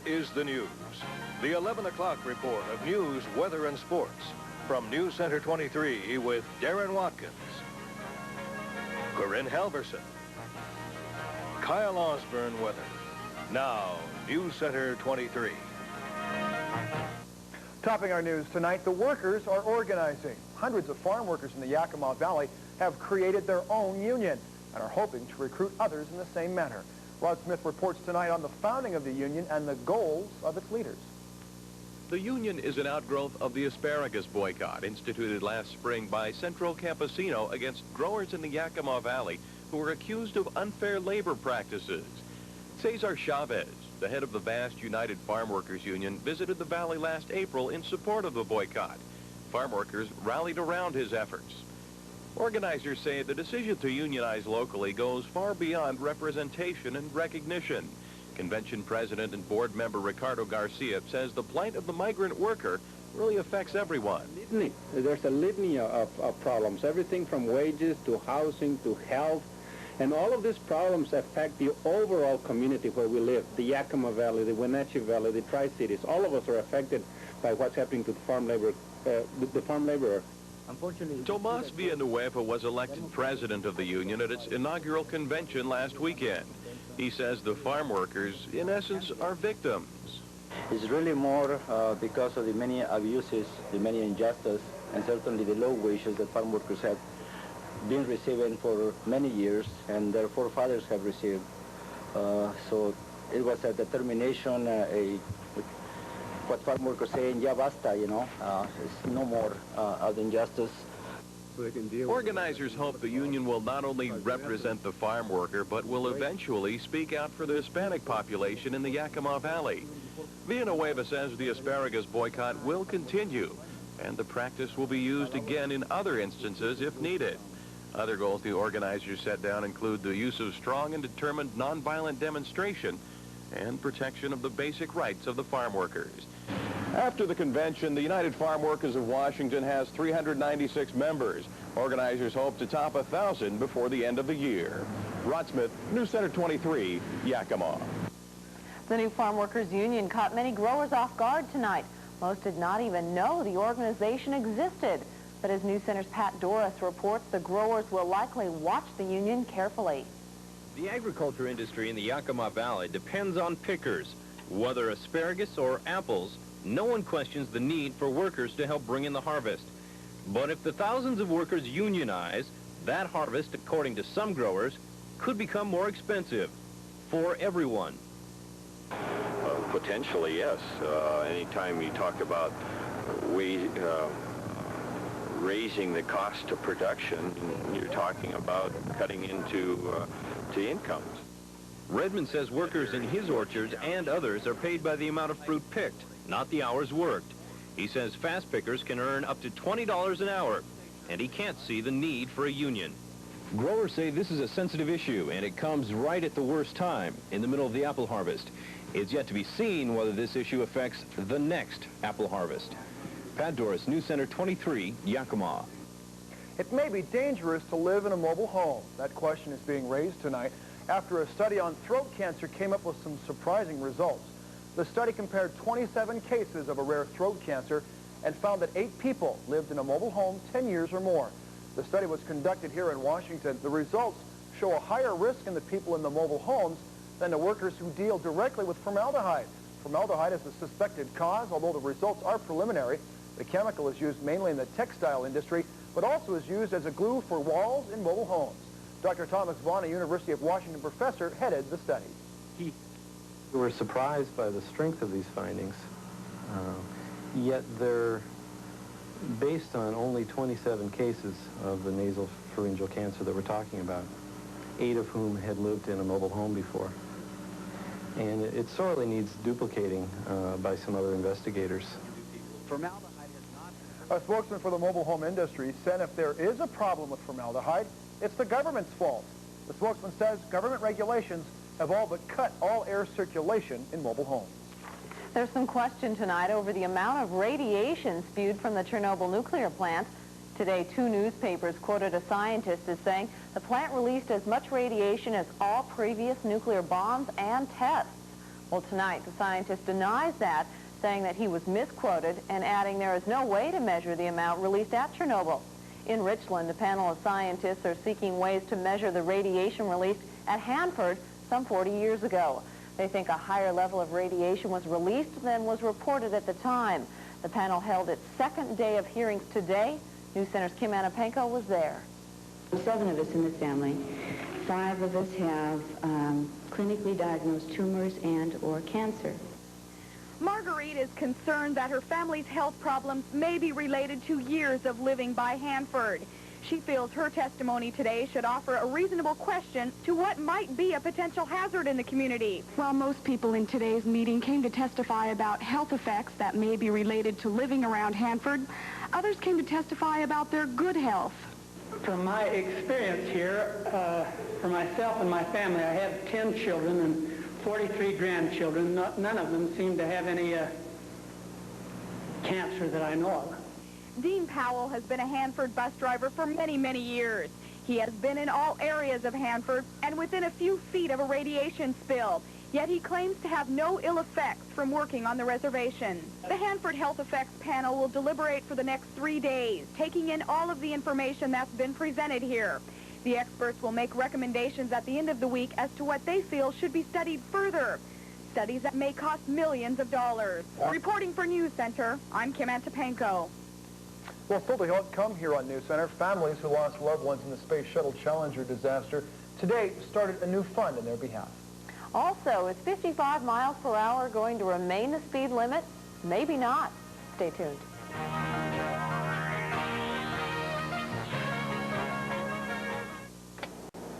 is the news. The 11 o'clock report of news, weather, and sports. From NewsCenter 23 with Darin Watkins, Korynne Halverson, Kyle Osborne weather. Now, NewsCenter 23. Topping our news tonight, the workers are organizing. Hundreds of farm workers in the Yakima Valley have created their own union and are hoping to recruit others in the same manner. Rod Smith reports tonight on the founding of the union and the goals of its leaders. The union is an outgrowth of the asparagus boycott instituted last spring by Centro Campesino against growers in the Yakima Valley who were accused of unfair labor practices. Cesar Chavez, the head of the vast United Farm Workers Union, visited the valley last April in support of the boycott. Farm workers rallied around his efforts. Organizers say the decision to unionize locally goes far beyond representation and recognition. Convention president and board member Ricardo Garcia says the plight of the migrant worker really affects everyone. There's a litany of problems, everything from wages to housing to health, and all of these problems affect the overall community where we live, the Yakima Valley, the Wenatchee Valley, the Tri-Cities. All of us are affected by what's happening to the farm laborer. Unfortunately, Tomas Villanueva was elected president of the union at its inaugural convention last weekend. He says the farm workers, in essence, are victims. It's really more because of the many abuses, the many injustices, and certainly the low wages that farm workers have been receiving for many years, and their forefathers have received. So it was a determination, what farm workers say, ya basta, you know, it's no more of injustice. Organizers hope the union will not only represent the farm worker, but will eventually speak out for the Hispanic population in the Yakima Valley. Villanueva says the asparagus boycott will continue, and the practice will be used again in other instances if needed. Other goals the organizers set down include the use of strong and determined nonviolent demonstration and protection of the basic rights of the farm workers. After the convention, the United Farm Workers of Washington has 396 members. Organizers hope to top 1,000 before the end of the year. Rod Smith, NewsCenter 23, Yakima. The new Farm Workers Union caught many growers off guard tonight. Most did not even know the organization existed. But as NewsCenter's Pat Doris reports, the growers will likely watch the union carefully. The agriculture industry in the Yakima Valley depends on pickers. Whether asparagus or apples, no one questions the need for workers to help bring in the harvest. But if the thousands of workers unionize, that harvest, according to some growers, could become more expensive for everyone. Potentially, yes. Anytime you talk about raising the cost of production, you're talking about cutting into to incomes. Redmond says workers in his orchards and others are paid by the amount of fruit picked, not the hours worked. He says fast pickers can earn up to $20 an hour, and he can't see the need for a union. Growers say this is a sensitive issue, and it comes right at the worst time, in the middle of the apple harvest. It's yet to be seen whether this issue affects the next apple harvest. Pat Doris, NewsCenter 23, Yakima. It may be dangerous to live in a mobile home. That question is being raised tonight after a study on throat cancer came up with some surprising results. The study compared 27 cases of a rare throat cancer and found that 8 people lived in a mobile home 10 years or more. The study was conducted here in Washington. The results show a higher risk in the people in the mobile homes than the workers who deal directly with formaldehyde. Formaldehyde is a suspected cause, although the results are preliminary. The chemical is used mainly in the textile industry, but also is used as a glue for walls in mobile homes. Dr. Thomas Vaughn, a University of Washington professor, headed the study. We were surprised by the strength of these findings, yet they're based on only 27 cases of the nasal pharyngeal cancer that we're talking about, 8 of whom had lived in a mobile home before. And it sorely needs duplicating by some other investigators. Formaldehyde is not... A spokesman for the mobile home industry said if there is a problem with formaldehyde, it's the government's fault. The spokesman says government regulations have all but cut all air circulation in mobile homes. There's some question tonight over the amount of radiation spewed from the Chernobyl nuclear plant. Today, 2 newspapers quoted a scientist as saying the plant released as much radiation as all previous nuclear bombs and tests. Well, tonight, the scientist denies that, saying that he was misquoted and adding there is no way to measure the amount released at Chernobyl. In Richland, a panel of scientists are seeking ways to measure the radiation released at Hanford some 40 years ago. They think a higher level of radiation was released than was reported at the time. The panel held its second day of hearings today. NewsCenter's Kim Anapenko was there. 7 of us in the family. 5 of us have clinically diagnosed tumors and or cancer. Marguerite is concerned that her family's health problems may be related to years of living by Hanford. She feels her testimony today should offer a reasonable question to what might be a potential hazard in the community. While most people in today's meeting came to testify about health effects that may be related to living around Hanford, others came to testify about their good health. From my experience here, for myself and my family, I have 10 children and 43 grandchildren. None of them seem to have any cancer that I know of. Dean Powell has been a Hanford bus driver for many, many years. He has been in all areas of Hanford and within a few feet of a radiation spill. Yet he claims to have no ill effects from working on the reservation. The Hanford Health Effects panel will deliberate for the next 3 days, taking in all of the information that's been presented here. The experts will make recommendations at the end of the week as to what they feel should be studied further. Studies that may cost millions of dollars. Reporting for NewsCenter, I'm Kim Anapenko. Well, still to come here on NewsCenter, families who lost loved ones in the Space Shuttle Challenger disaster today started a new fund in their behalf. Also, is 55 miles per hour going to remain the speed limit? Maybe not. Stay tuned.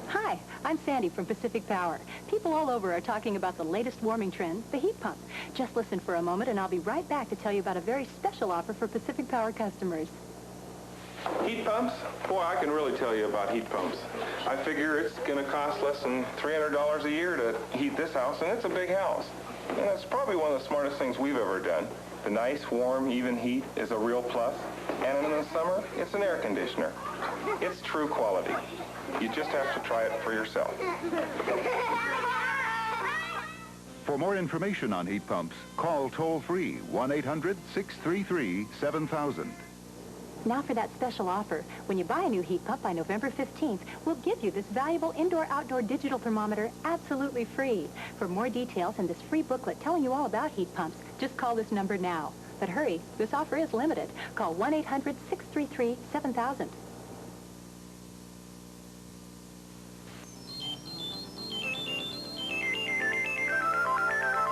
Hi, I'm Sandy from Pacific Power. People all over are talking about the latest warming trend, the heat pump. Just listen for a moment and I'll be right back to tell you about a very special offer for Pacific Power customers. Heat pumps? Boy, I can really tell you about heat pumps. I figure it's going to cost less than $300 a year to heat this house, and it's a big house. And it's probably one of the smartest things we've ever done. The nice, warm, even heat is a real plus. And in the summer, it's an air conditioner. It's true quality. You just have to try it for yourself. For more information on heat pumps, call toll-free 1-800-633-7000. Now for that special offer. When you buy a new heat pump by November 15th, we'll give you this valuable indoor-outdoor digital thermometer absolutely free. For more details and this free booklet telling you all about heat pumps, just call this number now. But hurry, this offer is limited. Call 1-800-633-7000.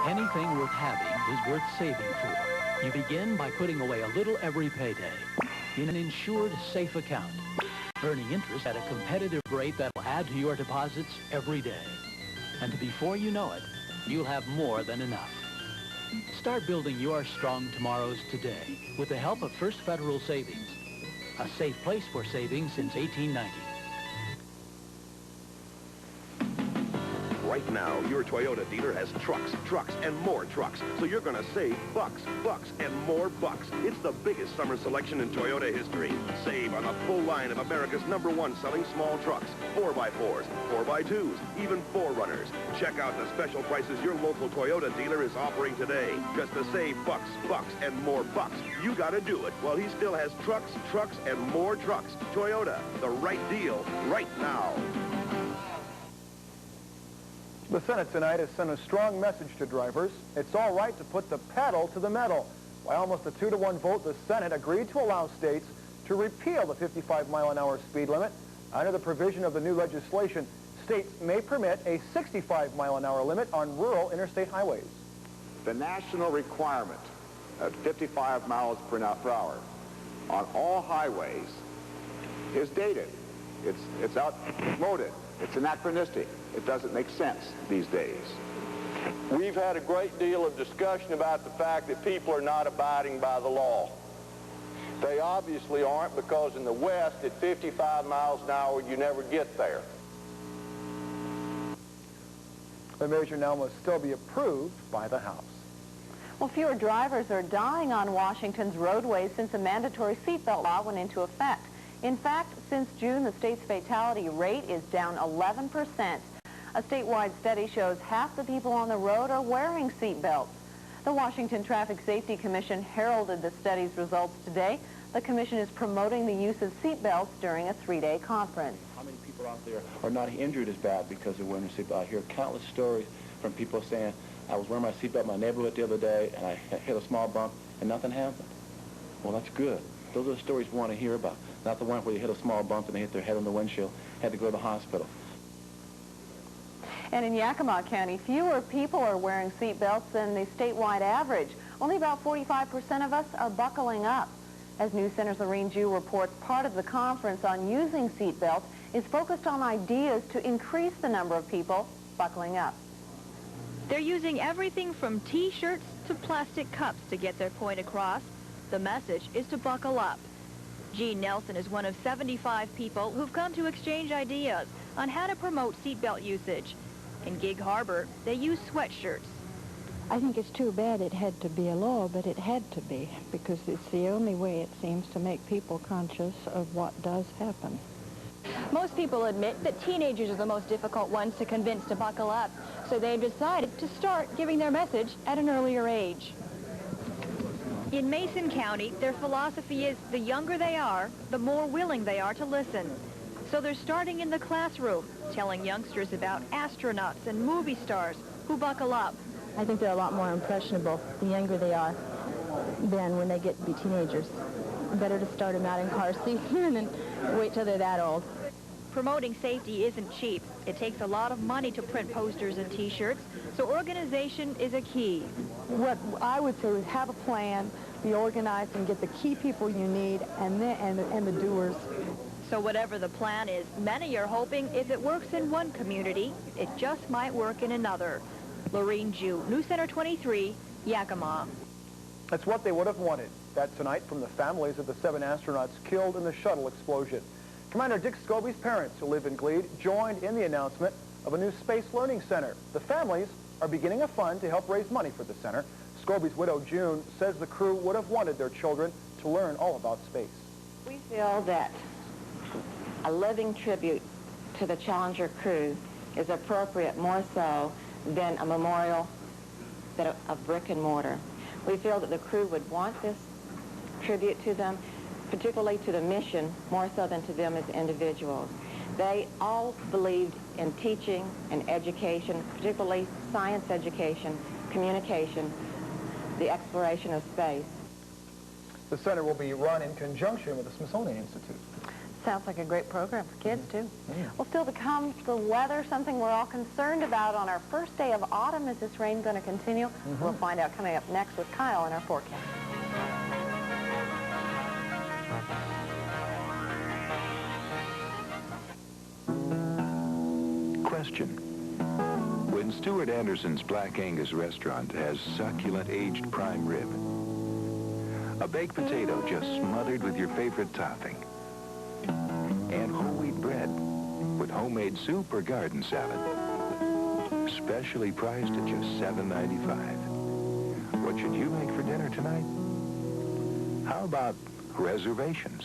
Anything worth having is worth saving for. You begin by putting away a little every payday in an insured, safe account, earning interest at a competitive rate that'll add to your deposits every day. And before you know it, you'll have more than enough. Start building your strong tomorrows today with the help of First Federal Savings, a safe place for savings since 1890. Right now, your Toyota dealer has trucks, and more trucks. So you're going to save bucks, and more bucks. It's the biggest summer selection in Toyota history. Save on a full line of America's #1 selling small trucks, 4x4s, 4x2s, even 4Runners. Check out the special prices your local Toyota dealer is offering today. Just to save bucks, and more bucks, you got to do it while he still has trucks, and more trucks. Toyota, the right deal, right now. The Senate tonight has sent a strong message to drivers. It's all right to put the pedal to the metal. By almost a 2-to-1 vote, the Senate agreed to allow states to repeal the 55-mile-an-hour speed limit. Under the provision of the new legislation, states may permit a 65-mile-an-hour limit on rural interstate highways. The national requirement at 55 miles per hour on all highways is dated. It's outmoded. It's anachronistic. It doesn't make sense these days. We've had a great deal of discussion about the fact that people are not abiding by the law. They obviously aren't, because in the West, at 55 miles an hour, you never get there. The measure now must still be approved by the House. Well, fewer drivers are dying on Washington's roadways since a mandatory seatbelt law went into effect. In fact, since June, the state's fatality rate is down 11%. A statewide study shows half the people on the road are wearing seat belts. The Washington Traffic Safety Commission heralded the study's results today. The commission is promoting the use of seat belts during a 3-day conference. How many people out there are not injured as bad because they're wearing a seatbelt? I hear countless stories from people saying, I was wearing my seatbelt in my neighborhood the other day and I hit a small bump and nothing happened. Well, that's good. Those are the stories we want to hear about, not the one where they hit a small bump and they hit their head on the windshield, had to go to the hospital. And in Yakima County, fewer people are wearing seat belts than the statewide average. Only about 45% of us are buckling up. As NewsCenter's Lorene Jew reports, part of the conference on using seat belts is focused on ideas to increase the number of people buckling up. They're using everything from T-shirts to plastic cups to get their point across. The message is to buckle up. Jean Nelson is one of 75 people who've come to exchange ideas on how to promote seatbelt usage. In Gig Harbor, they use sweatshirts. I think it's too bad it had to be a law, but it had to be, because it's the only way, it seems, to make people conscious of what does happen. Most people admit that teenagers are the most difficult ones to convince to buckle up, so they've decided to start giving their message at an earlier age. In Mason County, their philosophy is the younger they are, the more willing they are to listen. So they're starting in the classroom, telling youngsters about astronauts and movie stars who buckle up. I think they're a lot more impressionable the younger they are than when they get to be teenagers. Better to start them out in car seats and then wait till they're that old. Promoting safety isn't cheap. It takes a lot of money to print posters and T-shirts, so organization is a key. What I would say is have a plan, be organized, and get the key people you need, and the doers. So whatever the plan is, many are hoping if it works in one community, it just might work in another. Lorene Jew, NewsCenter 23, Yakima. That's what they would have wanted. That tonight from the families of the 7 astronauts killed in the shuttle explosion. Commander Dick Scobie's parents, who live in Glebe, joined in the announcement of a new space learning center. The families are beginning a fund to help raise money for the center. Scobie's widow, June, says the crew would have wanted their children to learn all about space. We feel that a living tribute to the Challenger crew is appropriate more so than a memorial of brick and mortar. We feel that the crew would want this tribute to them, particularly to the mission, more so than to them as individuals. They all believed in teaching and education, particularly science education, communication, the exploration of space. The center will be run in conjunction with the Smithsonian Institute. Sounds like a great program for kids, too. Well, still to come, the weather, something we're all concerned about on our first day of autumn. Is this rain going to continue? We'll find out coming up next with Kyle in our forecast. Question. When Stuart Anderson's Black Angus restaurant has succulent aged prime rib, a baked potato just smothered with your favorite topping, and whole wheat bread with homemade soup or garden salad, specially priced at just $7.95. What should you make for dinner tonight? How about reservations?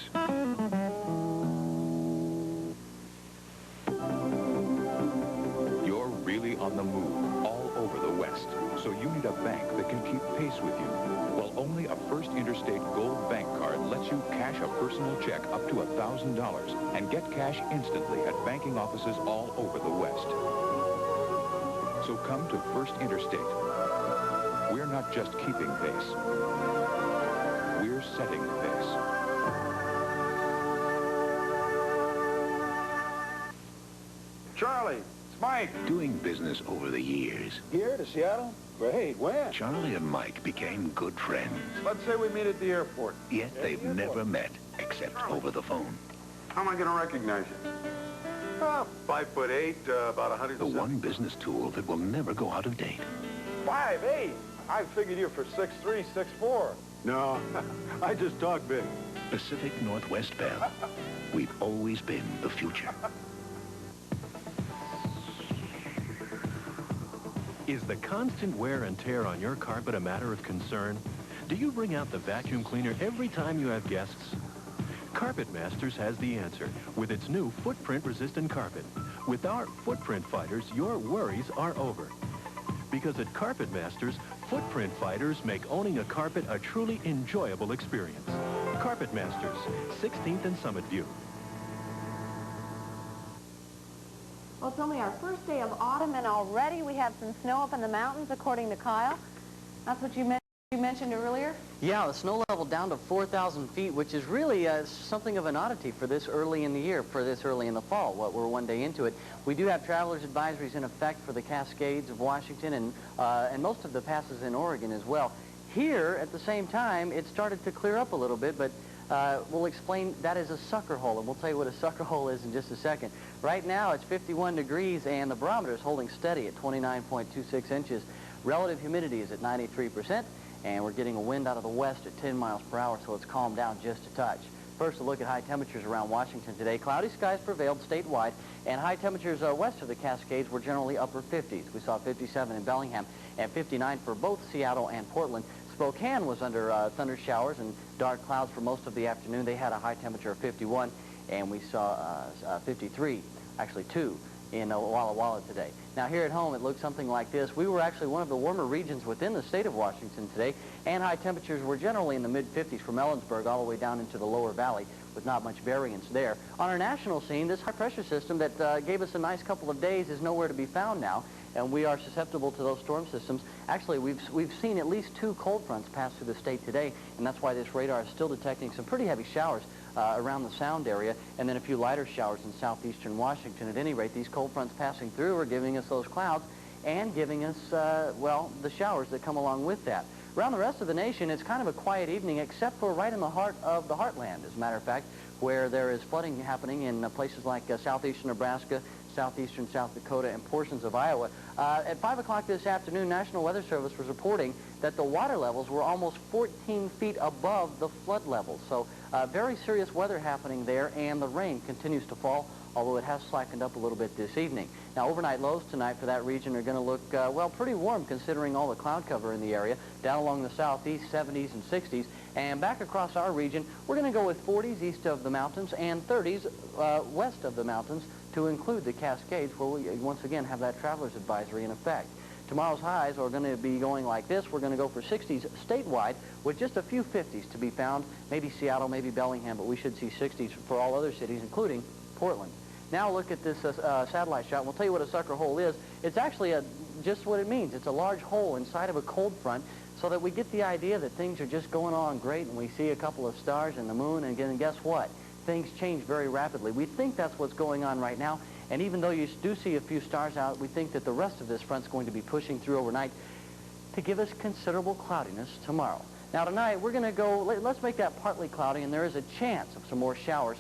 You're really on the move all over the West, so you need a bank that can keep pace with you. Well, only a First Interstate Gold Bank card lets you cash a personal check up to $1,000 and get cash instantly at banking offices all over the West. So come to First Interstate. We're not just keeping pace. We're setting the pace. Charlie, it's Mike. Doing business over the years. Here to Seattle? Great. When? Charlie and Mike became good friends. Let's say we meet at the airport. Yet they've never met, except over the phone. How am I going to recognize you? 5'8", about 100. The one business tool that will never go out of date. 5'8". I figured you for 6'3", 6'4". No, I just talk big. Pacific Northwest Bell. We've always been the future. Is the constant wear and tear on your carpet a matter of concern? Do you bring out the vacuum cleaner every time you have guests? Carpet Masters has the answer with its new footprint-resistant carpet. With our footprint fighters, your worries are over. Because at Carpet Masters, footprint fighters make owning a carpet a truly enjoyable experience. Carpet Masters, 16th and Summit View. Well, it's only our first day of autumn, and already we have some snow up in the mountains, according to Kyle. That's what you mentioned earlier? Yeah, the snow level down to 4,000 feet, which is really something of an oddity for this early in the year, for this early in the fall. We're one day into it. We do have travelers' advisories in effect for the Cascades of Washington and most of the passes in Oregon as well. Here, at the same time, it started to clear up a little bit, but we'll explain that is a sucker hole, and we'll tell you what a sucker hole is in just a second. Right now, it's 51 degrees, and the barometer is holding steady at 29.26 inches. Relative humidity is at 93%, and we're getting a wind out of the west at 10 miles per hour, so it's calmed down just a touch. First, a look at high temperatures around Washington today. Cloudy skies prevailed statewide, and high temperatures west of the Cascades were generally upper 50s. We saw 57 in Bellingham and 59 for both Seattle and Portland. Spokane was under thunder showers and dark clouds for most of the afternoon. They had a high temperature of 51, and we saw 53, actually 2, in Walla Walla today. Now here at home, it looks something like this. We were actually one of the warmer regions within the state of Washington today, and high temperatures were generally in the mid-50s from Ellensburg all the way down into the lower valley, with not much variance there. On our national scene, this high-pressure system that gave us a nice couple of days is nowhere to be found now, and we are susceptible to those storm systems. Actually, we've seen at least 2 cold fronts pass through the state today, and that's why this radar is still detecting some pretty heavy showers around the Sound area, and then a few lighter showers in southeastern Washington. At any rate, these cold fronts passing through are giving us those clouds and giving us, well, the showers that come along with that. Around the rest of the nation, it's kind of a quiet evening, except for right in the heart of the heartland, as a matter of fact, where there is flooding happening in places like southeastern Nebraska, southeastern South Dakota, and portions of Iowa. At 5 o'clock this afternoon, National Weather Service was reporting that the water levels were almost 14 feet above the flood levels. So very serious weather happening there, and the rain continues to fall, although it has slackened up a little bit this evening. Now, overnight lows tonight for that region are going to look, well, pretty warm considering all the cloud cover in the area. Down along the southeast, 70s and 60s. And back across our region, we're going to go with 40s east of the mountains and 30s west of the mountains, to include the Cascades, where we once again have that traveler's advisory in effect. Tomorrow's highs are going to be going like this. We're going to go for 60s statewide, with just a few 50s to be found. Maybe Seattle, maybe Bellingham, but we should see 60s for all other cities, including Portland. Now look at this satellite shot, and we'll tell you what a sucker hole is. It's actually just what it means. It's a large hole inside of a cold front, so that we get the idea that things are just going on great, and we see a couple of stars and the moon, and again, guess what? Things change very rapidly. We think that's what's going on right now, and even though you do see a few stars out, we think that the rest of this front's going to be pushing through overnight to give us considerable cloudiness tomorrow. Now tonight, we're going to go, let's make that partly cloudy, and there is a chance of some more showers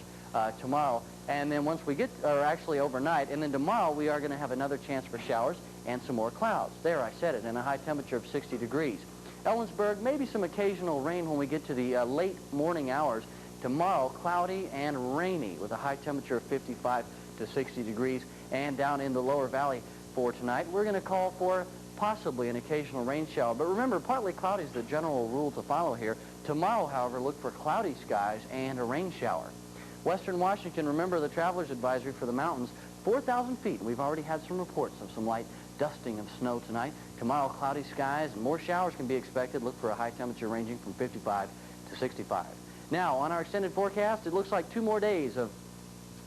tomorrow. And then once we get, or actually overnight, and then tomorrow we are going to have another chance for showers and some more clouds. There, I said it, and a high temperature of 60 degrees. Ellensburg, maybe some occasional rain when we get to the late morning hours. Tomorrow, cloudy and rainy with a high temperature of 55 to 60 degrees. And down in the lower valley for tonight, we're going to call for possibly an occasional rain shower. But remember, partly cloudy is the general rule to follow here. Tomorrow, however, look for cloudy skies and a rain shower. Western Washington, remember the traveler's advisory for the mountains, 4,000 feet. We've already had some reports of some light dusting of snow tonight. Tomorrow, cloudy skies and more showers can be expected. Look for a high temperature ranging from 55 to 65. Now, on our extended forecast, it looks like 2 more days of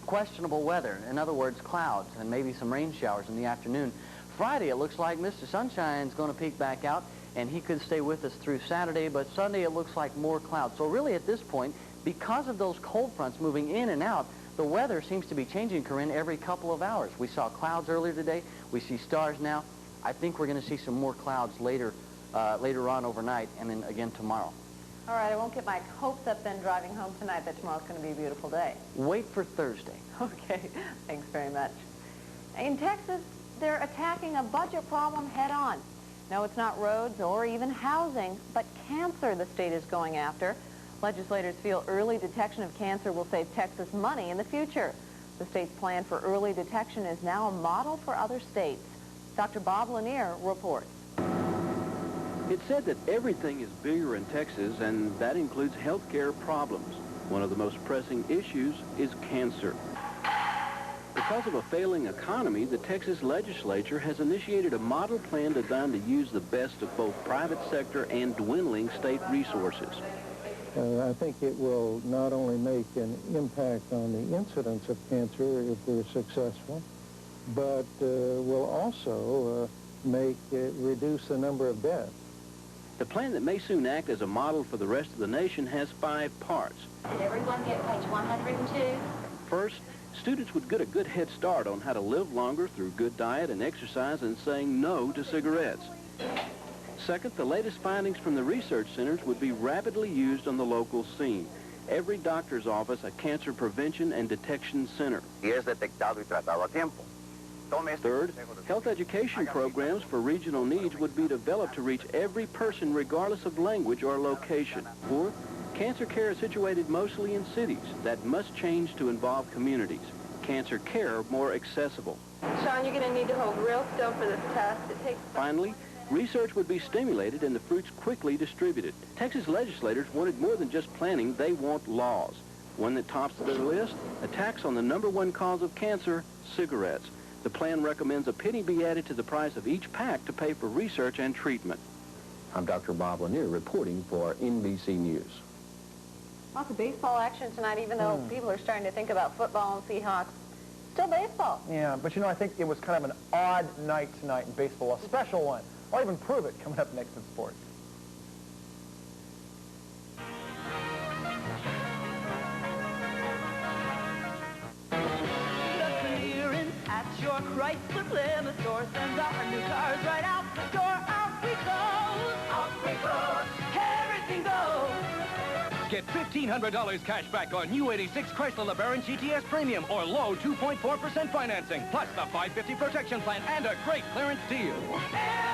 questionable weather. In other words, clouds and maybe some rain showers in the afternoon. Friday, it looks like Mr. Sunshine's going to peek back out, and he could stay with us through Saturday, but Sunday it looks like more clouds. So really at this point, because of those cold fronts moving in and out, the weather seems to be changing, Korynne, every couple of hours. We saw clouds earlier today. We see stars now. I think we're going to see some more clouds later on overnight, and then again tomorrow. All right, I won't get my hopes up then driving home tonight that tomorrow's going to be a beautiful day. Wait for Thursday. Okay, thanks very much. In Texas, they're attacking a budget problem head-on. No, it's not roads or even housing, but cancer the state is going after. Legislators feel early detection of cancer will save Texas money in the future. The state's plan for early detection is now a model for other states. Dr. Bob Lanier reports. It's said that everything is bigger in Texas, and that includes health care problems. One of the most pressing issues is cancer. Because of a failing economy, the Texas legislature has initiated a model plan designed to use the best of both private sector and dwindling state resources. I think it will not only make an impact on the incidence of cancer if we're successful, but will also reduce the number of deaths. The plan that may soon act as a model for the rest of the nation has 5 parts. Did everyone get page 102? First, students would get a good head start on how to live longer through good diet and exercise and saying no to cigarettes. Second, the latest findings from the research centers would be rapidly used on the local scene. Every doctor's office a cancer prevention and detection center. Third, health education programs for regional needs would be developed to reach every person regardless of language or location. Fourth, cancer care is situated mostly in cities. That must change to involve communities. Cancer care more accessible. Sean, you're going to need to hold real still for this test. It takes... Finally, research would be stimulated and the fruits quickly distributed. Texas legislators wanted more than just planning, they want laws. One that tops their list, attacks on the #1 cause of cancer, cigarettes. The plan recommends a penny be added to the price of each pack to pay for research and treatment. I'm Dr. Bob Lanier reporting for NBC News. Lots of baseball action tonight, even though people are starting to think about football and Seahawks. Still baseball. Yeah, but you know, I think it was kind of an odd night tonight in baseball, a special one. I'll even prove it coming up next in sports. At your Chrysler Plymouth store, sends our new cars right out the door. Out we go, everything goes. Get $1,500 cash back on new '86 Chrysler LeBaron GTS Premium or low 2.4% financing, plus the 550 protection plan and a great clearance deal.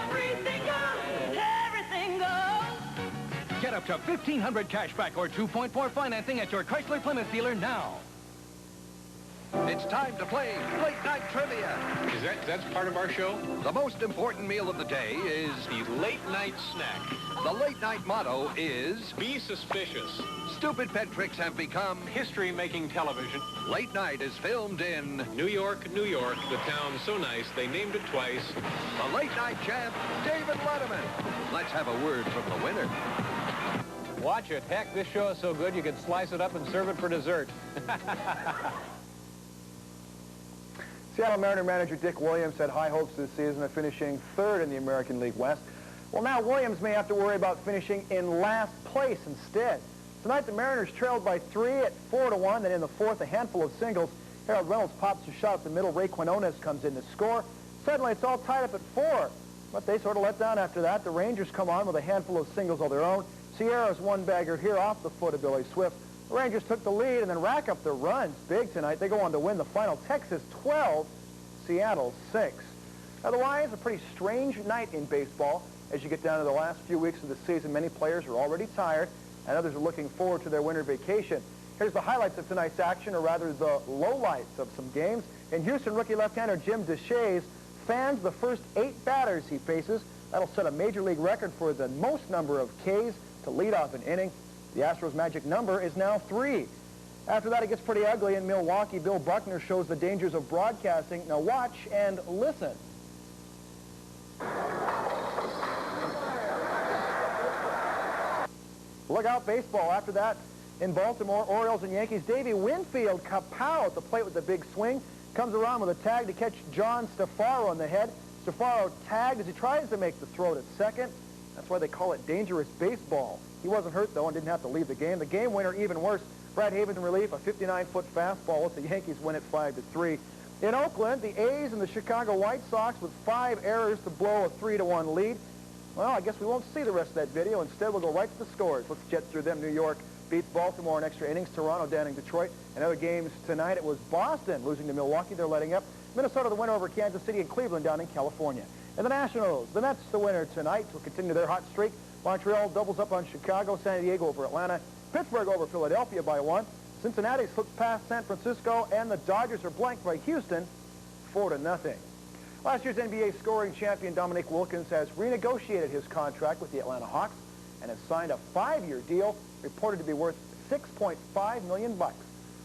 Everything goes, everything goes. Get up to $1,500 cash back or 2.4 financing at your Chrysler Plymouth dealer now. It's time to play Late Night Trivia. That's part of our show? The most important meal of the day is the late night snack. The late night motto is be suspicious. Stupid pet tricks have become history-making television. Late Night is filmed in New York, New York, the town so nice they named it twice. The late night champ, David Letterman. Let's have a word from the winner. Watch it. Heck, this show is so good you could slice it up and serve it for dessert. Seattle Mariner manager Dick Williams had high hopes this season of finishing 3rd in the American League West. Well, now Williams may have to worry about finishing in last place instead. Tonight, the Mariners trailed by 3 at 4-1. Then in the 4th, a handful of singles. Harold Reynolds pops a shot up the middle. Ray Quinones comes in to score. Suddenly, it's all tied up at 4. But they sort of let down after that. The Rangers come on with a handful of singles of their own. Sierra's one-bagger here off the foot of Billy Swift. The Rangers took the lead and then rack up the runs big tonight. They go on to win the final. Texas 12, Seattle 6. Otherwise, a pretty strange night in baseball. As you get down to the last few weeks of the season, many players are already tired, and others are looking forward to their winter vacation. Here's the highlights of tonight's action, or rather the lowlights of some games. In Houston, rookie left-hander Jim Deshaies fans the first 8 batters he faces. That'll set a major league record for the most number of Ks to lead off an inning. The Astros' magic number is now 3. After that, it gets pretty ugly in Milwaukee. Bill Buckner shows the dangers of broadcasting. Now watch and listen. Look out, baseball. After that, in Baltimore, Orioles and Yankees, Davey Winfield kapow at the plate with the big swing. Comes around with a tag to catch John Stefaro on the head. Stefaro tagged as he tries to make the throw to second. That's why they call it dangerous baseball. He wasn't hurt, though, and didn't have to leave the game. The game winner, even worse, Brad Havens in relief, a 59-foot fastball with the Yankees win it 5-3. In Oakland, the A's and the Chicago White Sox with 5 errors to blow a 3-1 lead. Well, I guess we won't see the rest of that video. Instead, we'll go right to the scores. Let's jet through them. New York beats Baltimore in extra innings. Toronto downing Detroit. And other games tonight, it was Boston losing to Milwaukee. They're letting up. Minnesota the winner over Kansas City, and Cleveland down in California. And the Nationals, the Mets the winner tonight will continue their hot streak. Montreal doubles up on Chicago, San Diego over Atlanta, Pittsburgh over Philadelphia by 1. Cincinnati slips past San Francisco, and the Dodgers are blanked by Houston 4-0. Last year's NBA scoring champion Dominique Wilkins has renegotiated his contract with the Atlanta Hawks and has signed a 5-year deal reported to be worth $6.5 million.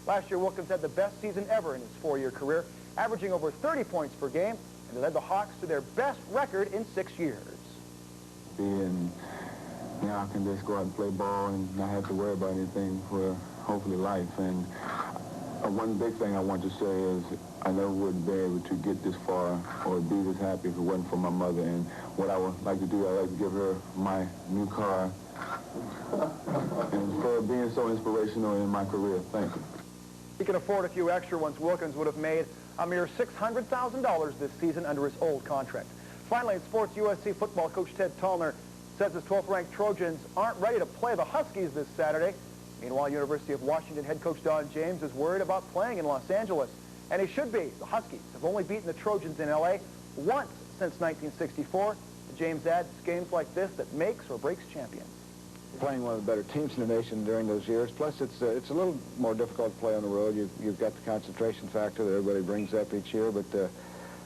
Last year, Wilkins had the best season ever in his 4-year career. averaging over 30 points per game, and they led the Hawks to their best record in 6 years. And now I can just go out and play ball and not have to worry about anything for hopefully life. And one big thing I want to say is I never would be able to get this far or be this happy if it wasn't for my mother. And what I would like to do, I'd like to give her my new car and for being so inspirational in my career. Thank you. He can afford a few extra ones. Wilkins would have made a mere $600,000 this season under his old contract. Finally, in sports, USC football coach Ted Tallner says his 12th-ranked Trojans aren't ready to play the Huskies this Saturday. Meanwhile, University of Washington head coach Don James is worried about playing in Los Angeles. And he should be. The Huskies have only beaten the Trojans in L.A. once since 1964. James adds, it's games like this that makes or breaks champions. Playing one of the better teams in the nation during those years. Plus, it's a little more difficult to play on the road. You've got the concentration factor that everybody brings up each year. But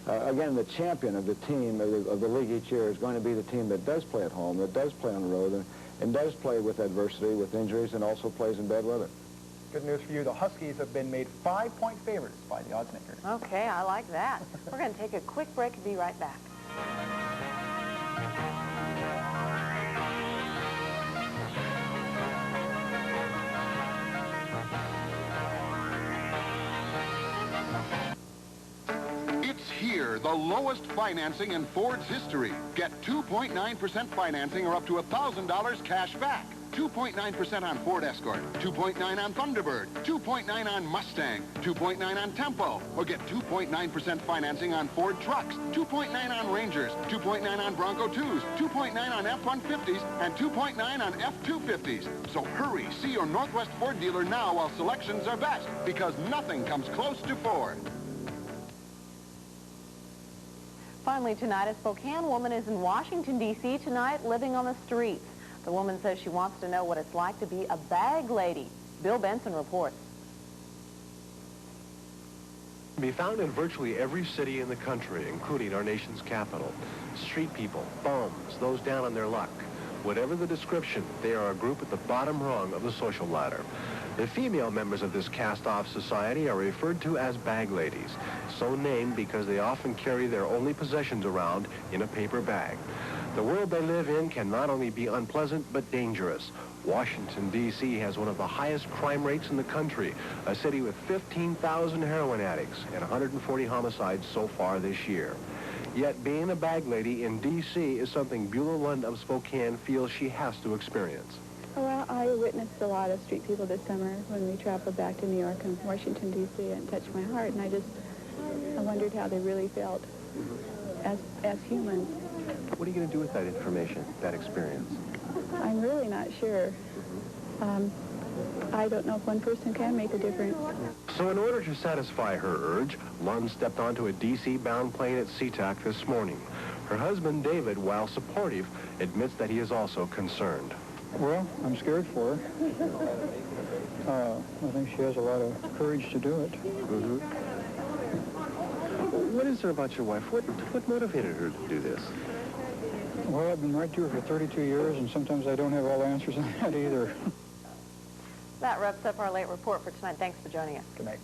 again, the champion of the team, of the league each year, is going to be the team that does play at home, that does play on the road, and does play with adversity, with injuries, and also plays in bad weather. Good news for you. The Huskies have been made 5-point favorites by the odds makers. Okay, I like that. We're going to take a quick break and be right back. Here, the lowest financing in Ford's history. Get 2.9% financing or up to $1,000 cash back. 2.9% on Ford Escort, 2.9% on Thunderbird, 2.9% on Mustang, 2.9% on Tempo, or get 2.9% financing on Ford trucks, 2.9% on Rangers, 2.9% on Bronco 2s, 2.9% on F-150s, and 2.9% on F-250s. So hurry, see your Northwest Ford dealer now while selections are best, because nothing comes close to Ford. Finally tonight, a Spokane woman is in Washington, D.C. tonight living on the streets. The woman says she wants to know what it's like to be a bag lady. Bill Benson reports. Be found in virtually every city in the country, including our nation's capital. Street people, bums, those down on their luck. Whatever the description, they are a group at the bottom rung of the social ladder. The female members of this cast-off society are referred to as bag ladies, so named because they often carry their only possessions around in a paper bag. The world they live in can not only be unpleasant, but dangerous. Washington, D.C. has one of the highest crime rates in the country, a city with 15,000 heroin addicts and 140 homicides so far this year. Yet being a bag lady in D.C. is something Beulah Lund of Spokane feels she has to experience. Well, I witnessed a lot of street people this summer when we traveled back to New York and Washington, D.C., and it touched my heart, and I wondered how they really felt as humans. What are you going to do with that information, that experience? I'm really not sure. I don't know if one person can make a difference. So in order to satisfy her urge, Lund stepped onto a D.C.-bound plane at SeaTac this morning. Her husband, David, while supportive, admits that he is also concerned. Well, I'm scared for her. I think she has a lot of courage to do it. Mm-hmm. What is there about your wife? What motivated her to do this? Well, I've been right to her for 32 years, and sometimes I don't have all the answers on that either. That wraps up our late report for tonight. Thanks for joining us. Good night.